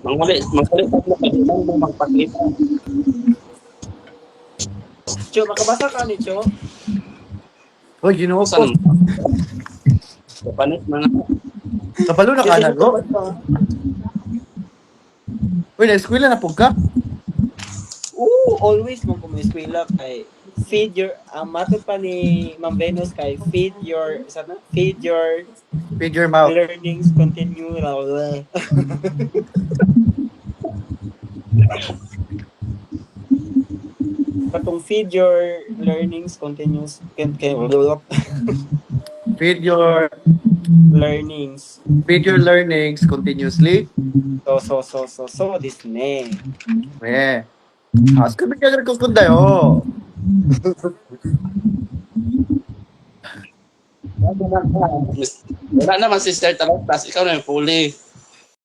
Mangkulit pa mo kailangan mo magpakita. Cho, makabasa ka ni Cho? Hoy, ginoo ko. Saan? Japanese mga Kabalo na ka na, go. Uy, na-eskwela na po ka? Oo, always mong kumiskwela kay feed your matod pa ni Ma'am Venus kay feed your Feed your mouth. learnings continue. Katong feed your learnings continues Feed your learnings. learnings continuously. So this ne. Eh. As ka bigyan ko kundayo. wala naman si Sir Talantas, ikaw na yung puli.